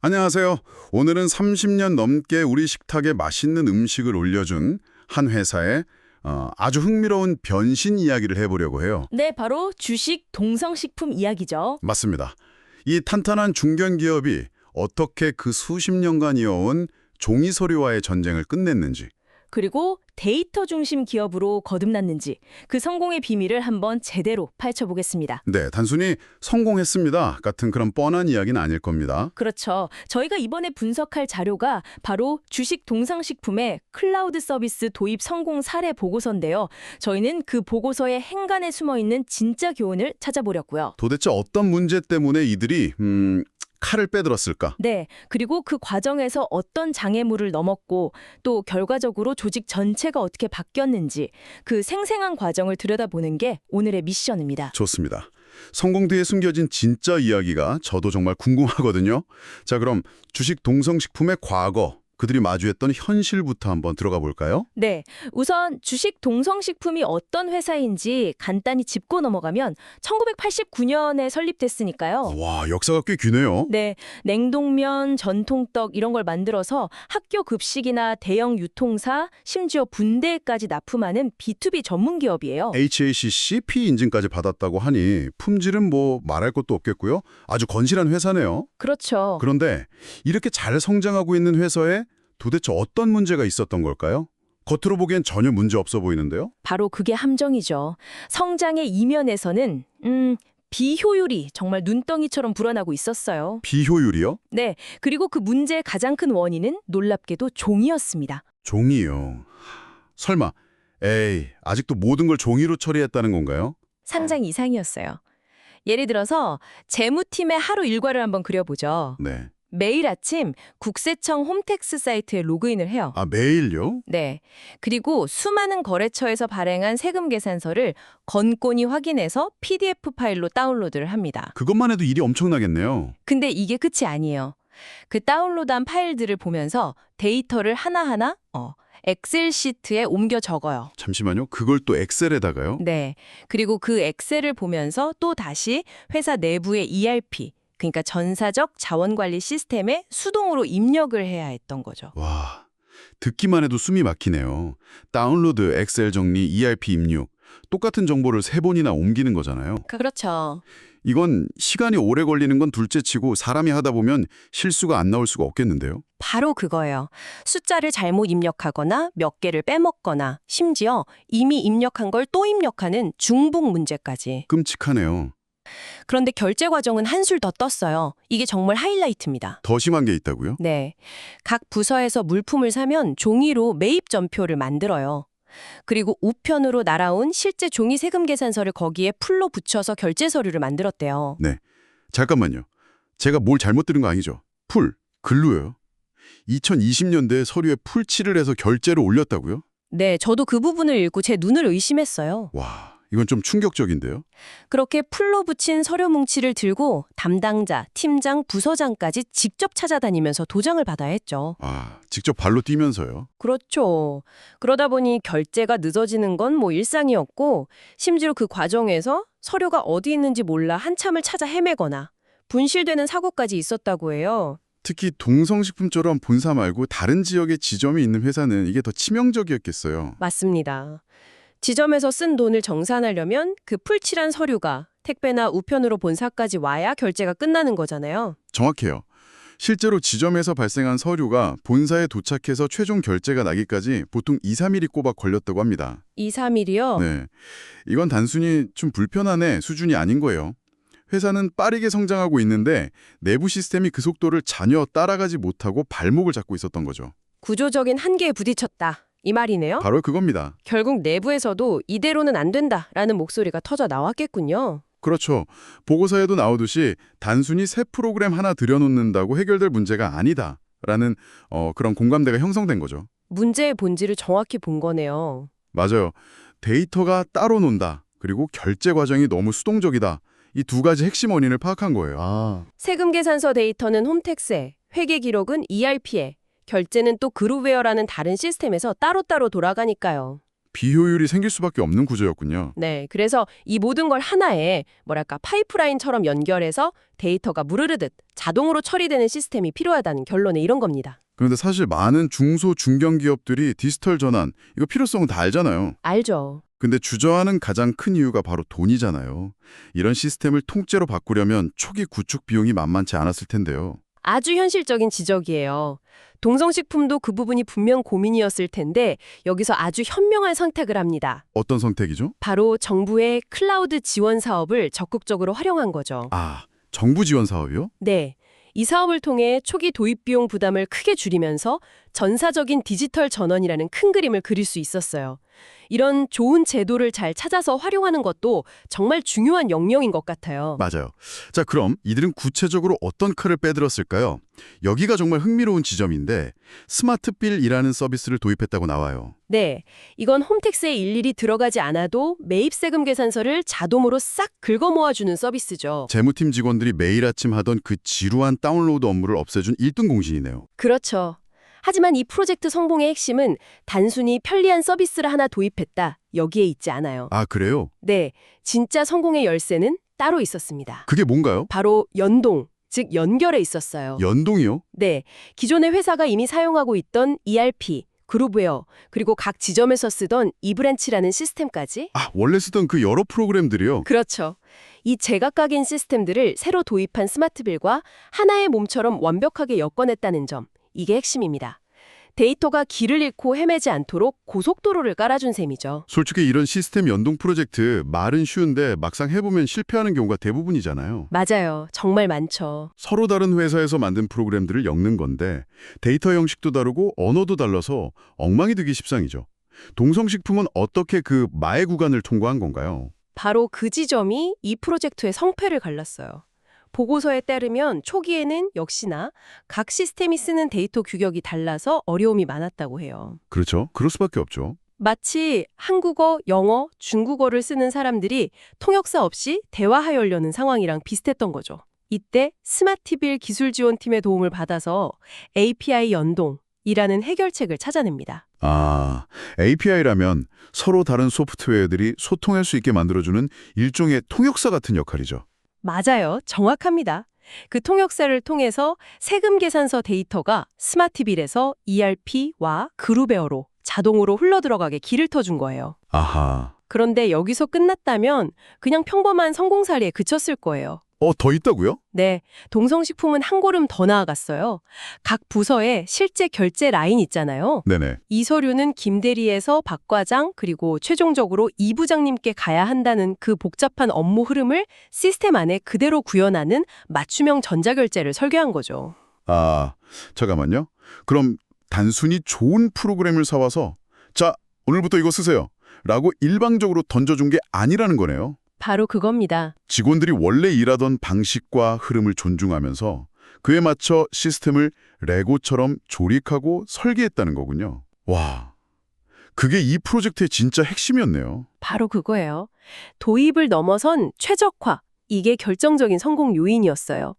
안녕하세요. 오늘은 30년 넘게 우리 식탁에 맛있는 음식을 올려준 한 회사의 아주 흥미로운 변신 이야기를 해보려고 해요. 네, 바로 주식 동성식품 이야기죠. 맞습니다. 이 탄탄한 중견기업이 어떻게 그 수십 년간 이어온 종이 서류와의 전쟁을 끝냈는지, 그리고 데이터 중심 기업으로 거듭났는지 그 성공의 비밀을 한번 제대로 파헤쳐보겠습니다. 네, 단순히 성공했습니다 같은 그런 뻔한 이야기는 아닐 겁니다. 그렇죠. 저희가 이번에 분석할 자료가 바로 주식 동성식품의 클라우드 서비스 도입 성공 사례 보고서인데요. 저희는 그 보고서의 행간에 숨어있는 진짜 교훈을 찾아보려고요. 도대체 어떤 문제 때문에 이들이 칼을 빼들었을까? 네, 그리고 그 과정에서 어떤 장애물을 넘었고 또 결과적으로 조직 전체가 어떻게 바뀌었는지 그 생생한 과정을 들여다보는 게 오늘의 미션입니다. 좋습니다. 성공 뒤에 숨겨진 진짜 이야기가 저도 정말 궁금하거든요. 자, 그럼 주식 동성식품의 과거, 그들이 마주했던 현실부터 한번 들어가 볼까요? 네, 우선 주식 동성식품이 어떤 회사인지 간단히 짚고 넘어가면 1989년에 설립됐으니까요. 와, 역사가 꽤 기네요. 네, 냉동면, 전통떡 이런 걸 만들어서 학교 급식이나 대형 유통사, 심지어 군대까지 납품하는 B2B 전문 기업이에요. HACCP 인증까지 받았다고 하니 품질은 뭐 말할 것도 없겠고요. 아주 건실한 회사네요. 그렇죠. 그런데 이렇게 잘 성장하고 있는 회사에 도대체 어떤 문제가 있었던 걸까요? 겉으로 보기엔 전혀 문제 없어 보이는데요. 바로 그게 함정이죠. 성장의 이면에서는 비효율이 정말 눈덩이처럼 불어나고 있었어요. 비효율이요? 네, 그리고 그 문제의 가장 큰 원인은 놀랍게도 종이었습니다. 종이요. 설마, 에이, 아직도 모든 걸 종이로 처리했다는 건가요? 상장 이상이었어요. 예를 들어서 재무팀의 하루 일과를 한번 그려보죠. 네. 매일 아침 국세청 홈택스 사이트에 로그인을 해요. 아, 매일요? 네. 그리고 수많은 거래처에서 발행한 세금 계산서를 건건히 확인해서 PDF 파일로 다운로드를 합니다. 그것만 해도 일이 엄청나겠네요. 근데 이게 끝이 아니에요. 그 다운로드한 파일들을 보면서 데이터를 하나하나 엑셀 시트에 옮겨 적어요. 잠시만요. 그걸 또 엑셀에다가요? 네. 그리고 그 엑셀을 보면서 또 다시 회사 내부의 ERP, 그러니까 전사적 자원관리 시스템에 수동으로 입력을 해야 했던 거죠. 와, 듣기만 해도 숨이 막히네요. 다운로드, 엑셀 정리, ERP 입력. 똑같은 정보를 3번이나 옮기는 거잖아요. 그렇죠. 이건 시간이 오래 걸리는 건 둘째치고 사람이 하다 보면 실수가 안 나올 수가 없겠는데요. 바로 그거예요. 숫자를 잘못 입력하거나 몇 개를 빼먹거나 심지어 이미 입력한 걸 또 입력하는 중복 문제까지. 끔찍하네요. 그런데 결제 과정은 한술 더 떴어요. 이게 정말 하이라이트입니다. 더 심한 게 있다고요? 네. 각 부서에서 물품을 사면 종이로 매입 전표를 만들어요. 그리고 우편으로 날아온 실제 종이 세금 계산서를 거기에 풀로 붙여서 결제 서류를 만들었대요. 네. 잠깐만요. 제가 뭘 잘못 들은 거 아니죠? 풀, 글루요? 2020년대에 서류에 풀칠을 해서 결제를 올렸다고요? 네, 저도 그 부분을 읽고 제 눈을 의심했어요. 와, 이건 좀 충격적인데요? 그렇게 풀로 붙인 서류 뭉치를 들고 담당자, 팀장, 부서장까지 직접 찾아다니면서 도장을 받아야 했죠. 아, 직접 발로 뛰면서요? 그렇죠. 그러다 보니 결제가 늦어지는 건 뭐 일상이었고 심지어 그 과정에서 서류가 어디 있는지 몰라 한참을 찾아 헤매거나 분실되는 사고까지 있었다고 해요. 특히 동성식품처럼 본사 말고 다른 지역에 지점이 있는 회사는 이게 더 치명적이었겠어요. 맞습니다. 지점에서 쓴 돈을 정산하려면 그 풀칠한 서류가 택배나 우편으로 본사까지 와야 결제가 끝나는 거잖아요. 정확해요. 실제로 지점에서 발생한 서류가 본사에 도착해서 최종 결제가 나기까지 보통 2, 3일이 꼬박 걸렸다고 합니다. 2, 3일이요? 네, 이건 단순히 좀 불편하네 수준이 아닌 거예요. 회사는 빠르게 성장하고 있는데 내부 시스템이 그 속도를 전혀 따라가지 못하고 발목을 잡고 있었던 거죠. 구조적인 한계에 부딪혔다. 이 말이네요. 바로 그겁니다. 결국 내부에서도 이대로는 안 된다라는 목소리가 터져 나왔겠군요. 그렇죠. 보고서에도 나오듯이 단순히 새 프로그램 하나 들여놓는다고 해결될 문제가 아니다라는 그런 공감대가 형성된 거죠. 문제의 본질을 정확히 본 거네요. 맞아요. 데이터가 따로 논다. 그리고 결제 과정이 너무 수동적이다. 이 두 가지 핵심 원인을 파악한 거예요. 세금 계산서 데이터는 홈택스에, 회계 기록은 ERP에, 결제는 또 그룹웨어라는 다른 시스템에서 따로따로 돌아가니까요. 비효율이 생길 수밖에 없는 구조였군요. 네, 그래서 이 모든 걸 하나의 파이프라인처럼 연결해서 데이터가 무르르듯 자동으로 처리되는 시스템이 필요하다는 결론에 이런 겁니다. 그런데 사실 많은 중소 중견 기업들이 디지털 전환 이거 필요성은 다 알잖아요. 알죠. 근데 주저하는 가장 큰 이유가 바로 돈이잖아요. 이런 시스템을 통째로 바꾸려면 초기 구축 비용이 만만치 않았을 텐데요. 아주 현실적인 지적이에요. 동성식품도 그 부분이 분명 고민이었을 텐데 여기서 아주 현명한 선택을 합니다. 어떤 선택이죠? 바로 정부의 클라우드 지원 사업을 적극적으로 활용한 거죠. 아, 정부 지원 사업이요? 네. 이 사업을 통해 초기 도입 비용 부담을 크게 줄이면서 전사적인 디지털 전환이라는 큰 그림을 그릴 수 있었어요. 이런 좋은 제도를 잘 찾아서 활용하는 것도 정말 중요한 역량인 것 같아요. 맞아요. 자, 그럼 이들은 구체적으로 어떤 칼을 빼들었을까요? 여기가 정말 흥미로운 지점인데 스마트빌이라는 서비스를 도입했다고 나와요. 네, 이건 홈택스에 일일이 들어가지 않아도 매입세금 계산서를 자동으로 싹 긁어 모아주는 서비스죠. 재무팀 직원들이 매일 아침 하던 그 지루한 다운로드 업무를 없애준 1등 공신이네요. 그렇죠. 하지만 이 프로젝트 성공의 핵심은 단순히 편리한 서비스를 하나 도입했다. 여기에 있지 않아요. 아, 그래요? 네, 진짜 성공의 열쇠는 따로 있었습니다. 그게 뭔가요? 바로 연동, 즉 연결에 있었어요. 연동이요? 네, 기존의 회사가 이미 사용하고 있던 ERP, 그룹웨어, 그리고 각 지점에서 쓰던 이브랜치라는 시스템까지? 아, 원래 쓰던 그 여러 프로그램들이요? 그렇죠. 이 제각각인 시스템들을 새로 도입한 스마트빌과 하나의 몸처럼 완벽하게 엮어냈다는 점, 이게 핵심입니다. 데이터가 길을 잃고 헤매지 않도록 고속도로를 깔아준 셈이죠. 솔직히 이런 시스템 연동 프로젝트 말은 쉬운데 막상 해보면 실패하는 경우가 대부분이잖아요. 맞아요. 정말 많죠. 서로 다른 회사에서 만든 프로그램들을 엮는 건데 데이터 형식도 다르고 언어도 달라서 엉망이 되기 십상이죠. 동성식품은 어떻게 그 마의 구간을 통과한 건가요? 바로 그 지점이 이 프로젝트의 성패를 갈랐어요. 보고서에 따르면 초기에는 역시나 각 시스템이 쓰는 데이터 규격이 달라서 어려움이 많았다고 해요. 그렇죠. 그럴 수밖에 없죠. 마치 한국어, 영어, 중국어를 쓰는 사람들이 통역사 없이 대화하려는 상황이랑 비슷했던 거죠. 이때 스마트빌 기술지원팀의 도움을 받아서 API 연동이라는 해결책을 찾아냅니다. 아, API라면 서로 다른 소프트웨어들이 소통할 수 있게 만들어주는 일종의 통역사 같은 역할이죠. 맞아요. 정확합니다. 그 통역사를 통해서 세금 계산서 데이터가 스마트빌에서 ERP와 그룹웨어로 자동으로 흘러들어가게 길을 터준 거예요. 아하. 그런데 여기서 끝났다면 그냥 평범한 성공 사례에 그쳤을 거예요. 더 있다고요? 네, 동성식품은 한 걸음 더 나아갔어요. 각 부서에 실제 결제 라인 있잖아요. 네네. 이 서류는 김대리에서 박 과장 그리고 최종적으로 이 부장님께 가야 한다는 그 복잡한 업무 흐름을 시스템 안에 그대로 구현하는 맞춤형 전자결제를 설계한 거죠. 아, 잠깐만요. 그럼 단순히 좋은 프로그램을 사와서 자, 오늘부터 이거 쓰세요. 라고 일방적으로 던져준 게 아니라는 거네요. 바로 그겁니다. 직원들이 원래 일하던 방식과 흐름을 존중하면서 그에 맞춰 시스템을 레고처럼 조립하고 설계했다는 거군요. 와, 그게 이 프로젝트의 진짜 핵심이었네요. 바로 그거예요. 도입을 넘어선 최적화, 이게 결정적인 성공 요인이었어요.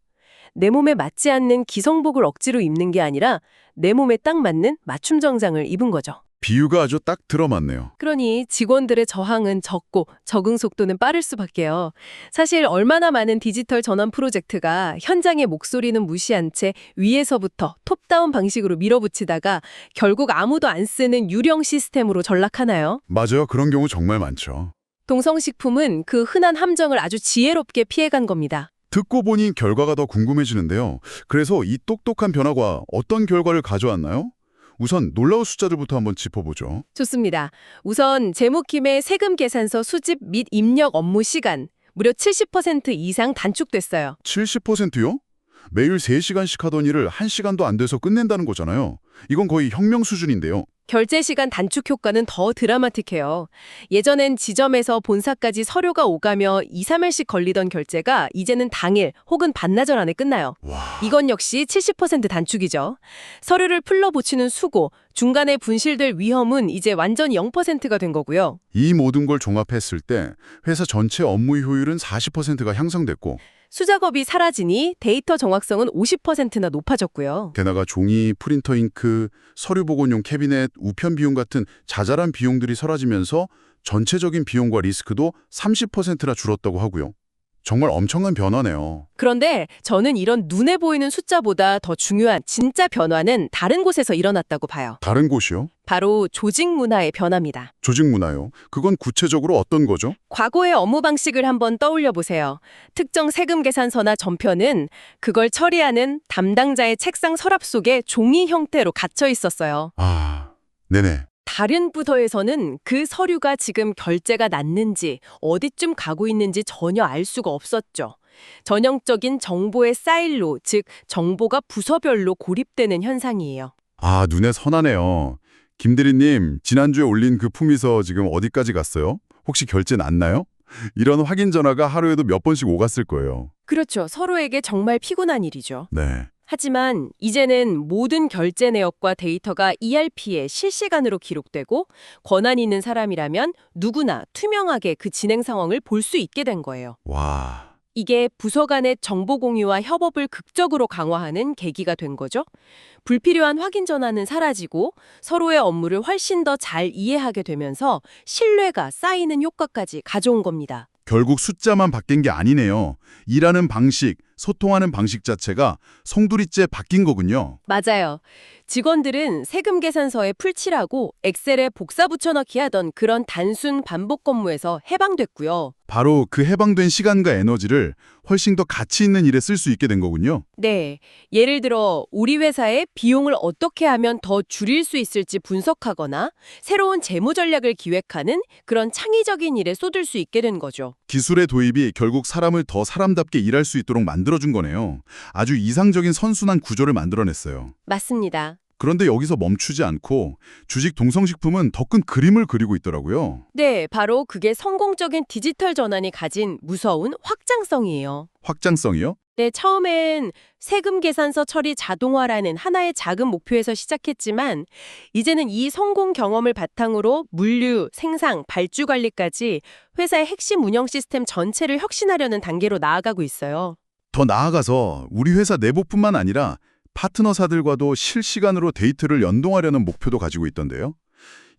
내 몸에 맞지 않는 기성복을 억지로 입는 게 아니라 내 몸에 딱 맞는 맞춤 정장을 입은 거죠. 비유가 아주 딱 들어맞네요. 그러니 직원들의 저항은 적고 적응 속도는 빠를 수밖에요. 사실 얼마나 많은 디지털 전환 프로젝트가 현장의 목소리는 무시한 채 위에서부터 톱다운 방식으로 밀어붙이다가 결국 아무도 안 쓰는 유령 시스템으로 전락하나요? 맞아요. 그런 경우 정말 많죠. 동성식품은 그 흔한 함정을 아주 지혜롭게 피해간 겁니다. 듣고 보니 결과가 더 궁금해지는데요. 그래서 이 똑똑한 변화가 어떤 결과를 가져왔나요? 우선 놀라운 숫자들부터 한번 짚어보죠. 좋습니다. 우선 재무팀의 세금 계산서 수집 및 입력 업무 시간 무려 70% 이상 단축됐어요. 70%요? 매일 3시간씩 하던 일을 1시간도 안 돼서 끝낸다는 거잖아요. 이건 거의 혁명 수준인데요. 결제 시간 단축 효과는 더 드라마틱해요. 예전엔 지점에서 본사까지 서류가 오가며 2, 3일씩 걸리던 결제가 이제는 당일 혹은 반나절 안에 끝나요. 와, 이건 역시 70% 단축이죠. 서류를 풀러붙이는 수고, 중간에 분실될 위험은 이제 완전히 0%가 된 거고요. 이 모든 걸 종합했을 때 회사 전체 업무 효율은 40%가 향상됐고 수작업이 사라지니 데이터 정확성은 50%나 높아졌고요. 게다가 종이, 프린터 잉크, 서류 복원용 캐비넷, 우편 비용 같은 자잘한 비용들이 사라지면서 전체적인 비용과 리스크도 30%나 줄었다고 하고요. 정말 엄청난 변화네요. 그런데 저는 이런 눈에 보이는 숫자보다 더 중요한 진짜 변화는 다른 곳에서 일어났다고 봐요. 다른 곳이요? 바로 조직 문화의 변화입니다. 조직 문화요? 그건 구체적으로 어떤 거죠? 과거의 업무 방식을 한번 떠올려 보세요. 특정 세금 계산서나 전표는 그걸 처리하는 담당자의 책상 서랍 속에 종이 형태로 갇혀 있었어요. 아, 네네. 다른 부서에서는 그 서류가 지금 결제가 났는지 어디쯤 가고 있는지 전혀 알 수가 없었죠. 전형적인 정보의 사일로, 즉 정보가 부서별로 고립되는 현상이에요. 아, 눈에 선하네요. 김 대리님, 지난주에 올린 그 품위서 지금 어디까지 갔어요? 혹시 결제 났나요? 이런 확인 전화가 하루에도 몇 번씩 오갔을 거예요. 그렇죠. 서로에게 정말 피곤한 일이죠. 네. 하지만 이제는 모든 결제 내역과 데이터가 ERP에 실시간으로 기록되고 권한 있는 사람이라면 누구나 투명하게 그 진행 상황을 볼 수 있게 된 거예요. 와, 이게 부서 간의 정보 공유와 협업을 극적으로 강화하는 계기가 된 거죠. 불필요한 확인 전화는 사라지고 서로의 업무를 훨씬 더 잘 이해하게 되면서 신뢰가 쌓이는 효과까지 가져온 겁니다. 결국 숫자만 바뀐 게 아니네요. 일하는 방식, 소통하는 방식 자체가 송두리째 바뀐 거군요. 맞아요. 직원들은 세금 계산서에 풀칠하고 엑셀에 복사 붙여넣기 하던 그런 단순 반복 업무에서 해방됐고요. 바로 그 해방된 시간과 에너지를 훨씬 더 가치 있는 일에 쓸 수 있게 된 거군요. 네. 예를 들어 우리 회사의 비용을 어떻게 하면 더 줄일 수 있을지 분석하거나 새로운 재무 전략을 기획하는 그런 창의적인 일에 쏟을 수 있게 된 거죠. 기술의 도입이 결국 사람을 더 사람답게 일할 수 있도록 만들어준 거네요. 아주 이상적인 선순환 구조를 만들어냈어요. 맞습니다. 그런데 여기서 멈추지 않고 주식 동성식품은 더 큰 그림을 그리고 있더라고요. 네, 바로 그게 성공적인 디지털 전환이 가진 무서운 확장성이에요. 확장성이요? 네, 처음엔 세금 계산서 처리 자동화라는 하나의 작은 목표에서 시작했지만 이제는 이 성공 경험을 바탕으로 물류, 생산, 발주 관리까지 회사의 핵심 운영 시스템 전체를 혁신하려는 단계로 나아가고 있어요. 더 나아가서 우리 회사 내부뿐만 아니라 파트너사들과도 실시간으로 데이터를 연동하려는 목표도 가지고 있던데요.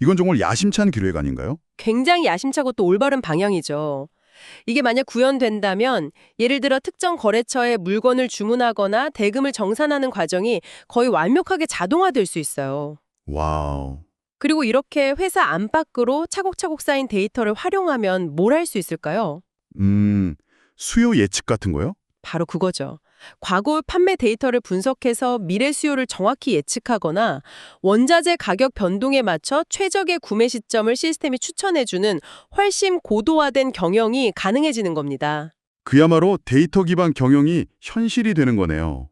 이건 정말 야심찬 계획 아닌가요? 굉장히 야심차고 또 올바른 방향이죠. 이게 만약 구현된다면 예를 들어 특정 거래처에 물건을 주문하거나 대금을 정산하는 과정이 거의 완벽하게 자동화될 수 있어요. 와우. 그리고 이렇게 회사 안팎으로 차곡차곡 쌓인 데이터를 활용하면 뭘 할 수 있을까요? 수요 예측 같은 거요? 바로 그거죠. 과거 판매 데이터를 분석해서 미래 수요를 정확히 예측하거나 원자재 가격 변동에 맞춰 최적의 구매 시점을 시스템이 추천해주는 훨씬 고도화된 경영이 가능해지는 겁니다. 그야말로 데이터 기반 경영이 현실이 되는 거네요.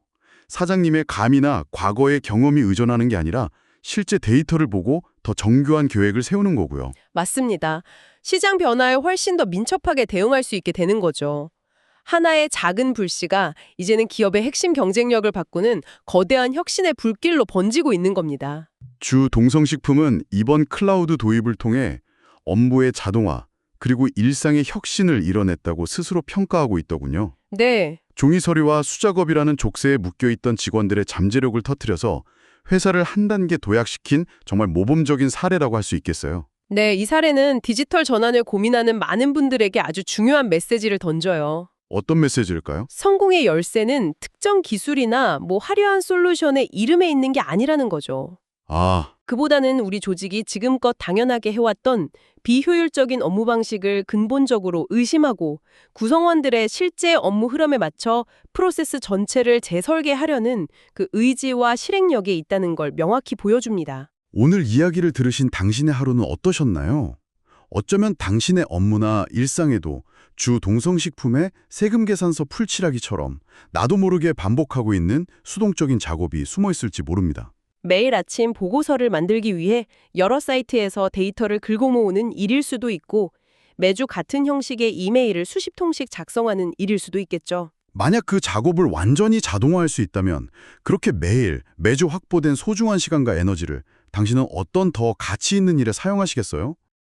사장님의 감이나 과거의 경험이 의존하는 게 아니라 실제 데이터를 보고 더 정교한 계획을 세우는 거고요. 맞습니다. 시장 변화에 훨씬 더 민첩하게 대응할 수 있게 되는 거죠. 하나의 작은 불씨가 이제는 기업의 핵심 경쟁력을 바꾸는 거대한 혁신의 불길로 번지고 있는 겁니다. 주 동성식품은 이번 클라우드 도입을 통해 업무의 자동화, 그리고 일상의 혁신을 이뤄냈다고 스스로 평가하고 있더군요. 네. 종이 서류와 수작업이라는 족쇄에 묶여있던 직원들의 잠재력을 터뜨려서 회사를 한 단계 도약시킨 정말 모범적인 사례라고 할 수 있겠어요. 네, 이 사례는 디지털 전환을 고민하는 많은 분들에게 아주 중요한 메시지를 던져요. 어떤 메시지일까요? 성공의 열쇠는 특정 기술이나 화려한 솔루션의 이름에 있는 게 아니라는 거죠. 아, 그보다는 우리 조직이 지금껏 당연하게 해왔던 비효율적인 업무 방식을 근본적으로 의심하고 구성원들의 실제 업무 흐름에 맞춰 프로세스 전체를 재설계하려는 그 의지와 실행력에 있다는 걸 명확히 보여줍니다. 오늘 이야기를 들으신 당신의 하루는 어떠셨나요? 어쩌면 당신의 업무나 일상에도 주 동성식품의 세금 계산서 풀칠하기처럼 나도 모르게 반복하고 있는 수동적인 작업이 숨어 있을지 모릅니다. 매일 아침 보고서를 만들기 위해 여러 사이트에서 데이터를 긁어 모으는 일일 수도 있고 매주 같은 형식의 이메일을 수십 통씩 작성하는 일일 수도 있겠죠. 만약 그 작업을 완전히 자동화할 수 있다면 그렇게 매주 확보된 소중한 시간과 에너지를 당신은 어떤 더 가치 있는 일에 사용하시겠어요?